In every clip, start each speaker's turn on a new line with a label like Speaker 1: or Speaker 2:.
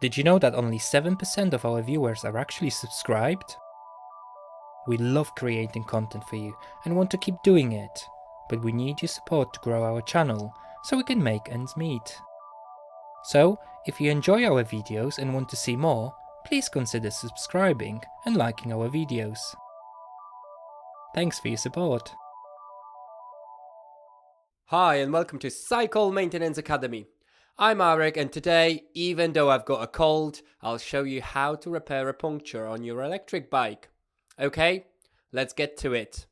Speaker 1: Did you know that only 7% of our viewers are actually subscribed? We love creating content for you and want to keep doing it, but we need your support to grow our channel so we can make ends meet. So, if you enjoy our videos and want to see more, please consider subscribing and liking our videos. Thanks for your support.
Speaker 2: Hi and welcome to Cycle Maintenance Academy. I'm Arik, and today, even though I've got a cold, I'll show you how to repair a puncture on your electric bike. Okay, let's get to it.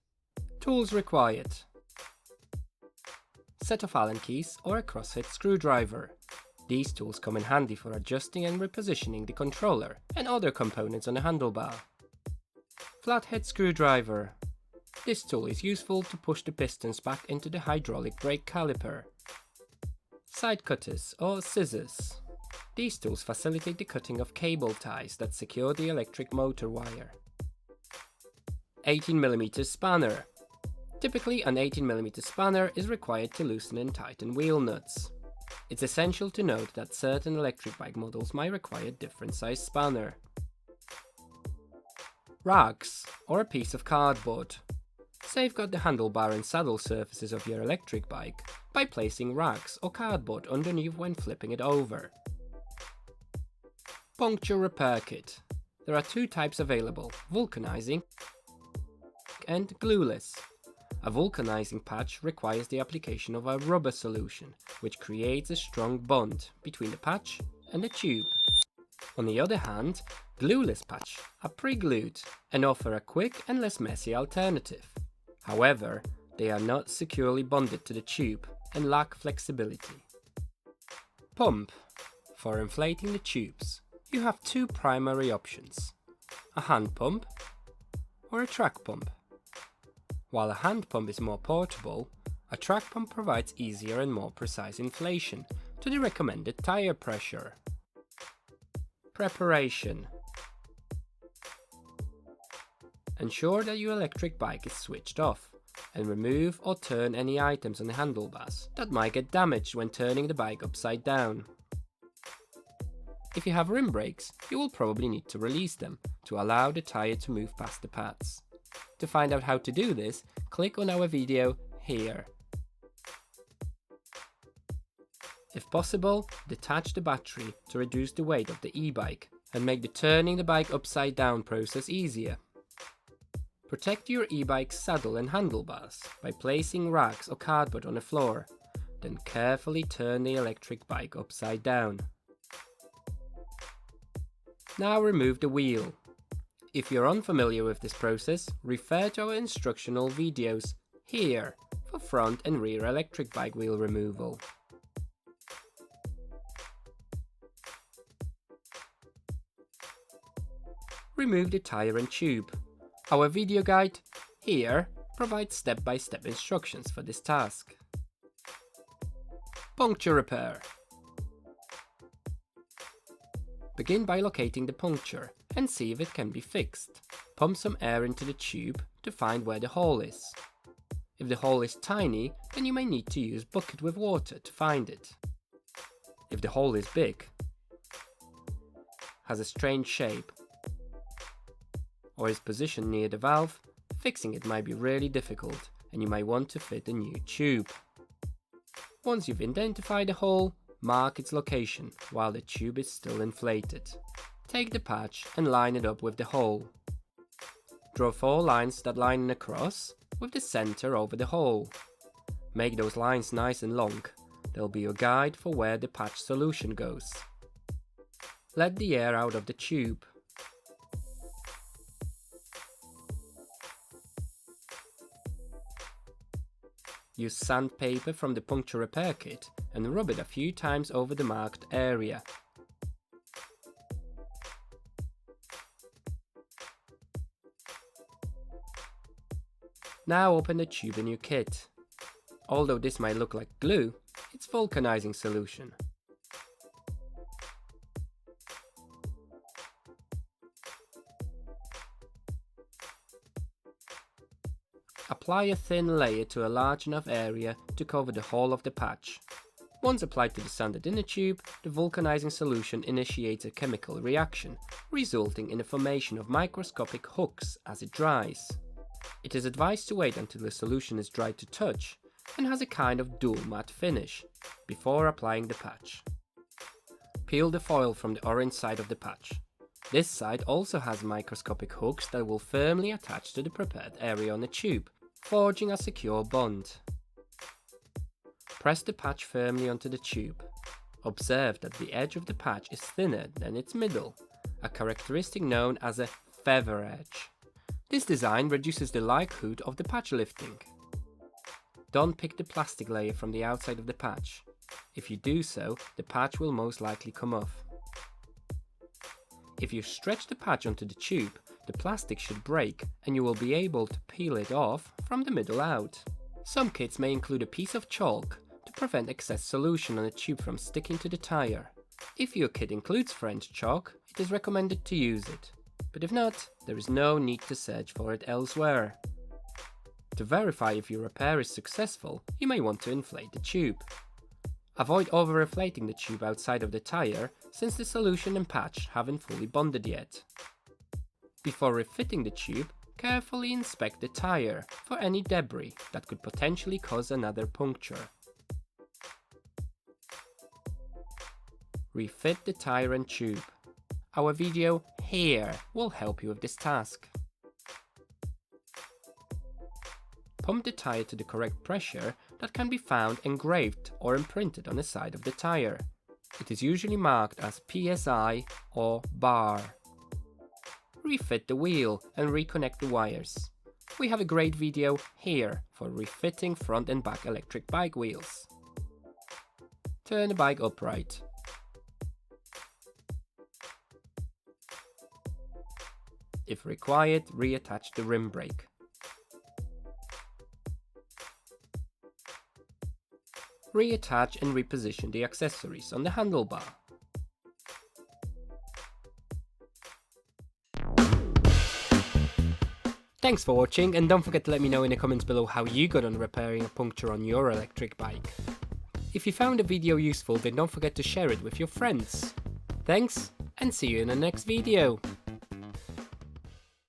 Speaker 2: Tools required. Set of Allen keys or a crosshead screwdriver. These tools come in handy for adjusting and repositioning the controller and other components on the handlebar. Flathead screwdriver. This tool is useful to push the pistons back into the hydraulic brake caliper. Side cutters or scissors. These tools facilitate the cutting of cable ties that secure the electric motor wire. 18mm spanner. Typically, an 18mm spanner is required to loosen and tighten wheel nuts. It's essential to note that certain electric bike models might require different size spanner. Rags or a piece of cardboard. Safeguard the handlebar and saddle surfaces of your electric bike by placing rags or cardboard underneath when flipping it over. Puncture repair kit. There are two types available, vulcanizing and glueless. A vulcanizing patch requires the application of a rubber solution, which creates a strong bond between the patch and the tube. On the other hand, glueless patch are pre-glued and offer a quick and less messy alternative. However, they are not securely bonded to the tube and lack flexibility. Pump. For inflating the tubes, you have two primary options: a hand pump or a track pump. While a hand pump is more portable, a track pump provides easier and more precise inflation to the recommended tire pressure. Preparation. Ensure that your electric bike is switched off, and remove or turn any items on the handlebars that might get damaged when turning the bike upside down. If you have rim brakes, you will probably need to release them to allow the tire to move past the pads. To find out how to do this, click on our video here. If possible, detach the battery to reduce the weight of the e-bike and make the turning the bike upside down process easier. Protect your e-bike's saddle and handlebars by placing rags or cardboard on the floor, then carefully turn the electric bike upside down. Now remove the wheel. If you're unfamiliar with this process, refer to our instructional videos here for front and rear electric bike wheel removal. Remove the tire and tube. Our video guide here provides step-by-step instructions for this task. Puncture repair. Begin by locating the puncture and see if it can be fixed. Pump some air into the tube to find where the hole is. If the hole is tiny, then you may need to use a bucket with water to find it. If the hole is big, has a strange shape, or is positioned near the valve, fixing it might be really difficult and you might want to fit a new tube. Once you've identified the hole, mark its location while the tube is still inflated. Take the patch and line it up with the hole. Draw 4 lines that line across, with the center over the hole. Make those lines nice and long. They'll be your guide for where the patch solution goes. Let the air out of the tube. Use sandpaper from the puncture repair kit and rub it a few times over the marked area. Now open the tube in your kit. Although this might look like glue, it's vulcanizing solution. Apply a thin layer to a large enough area to cover the whole of the patch. Once applied to the sanded inner tube, the vulcanizing solution initiates a chemical reaction, resulting in the formation of microscopic hooks as it dries. It is advised to wait until the solution is dry to touch and has a kind of dual matte finish before applying the patch. Peel the foil from the orange side of the patch. This side also has microscopic hooks that will firmly attach to the prepared area on the tube, forging a secure bond. Press the patch firmly onto the tube. Observe that the edge of the patch is thinner than its middle, a characteristic known as a feather edge. This design reduces the likelihood of the patch lifting. Don't pick the plastic layer from the outside of the patch. If you do so, the patch will most likely come off. If you stretch the patch onto the tube, the plastic should break and you will be able to peel it off from the middle out. Some kits may include a piece of chalk to prevent excess solution on the tube from sticking to the tire. If your kit includes French chalk, it is recommended to use it, but if not, there is no need to search for it elsewhere. To verify if your repair is successful, you may want to inflate the tube. Avoid over-inflating the tube outside of the tire, since the solution and patch haven't fully bonded yet. Before refitting the tube, carefully inspect the tire for any debris that could potentially cause another puncture. Refit the tire and tube. Our video here will help you with this task. Pump the tire to the correct pressure that can be found engraved or imprinted on the side of the tire. It is usually marked as PSI or bar. Refit the wheel and reconnect the wires. We have a great video here for refitting front and back electric bike wheels. Turn the bike upright. If required, reattach the rim brake. Reattach and reposition the accessories on the handlebar. Thanks for watching, and don't forget to let me know in the comments below how you got on repairing a puncture on your electric bike. If you found the video useful, then don't forget to share it with your friends. Thanks, and see you in the next video.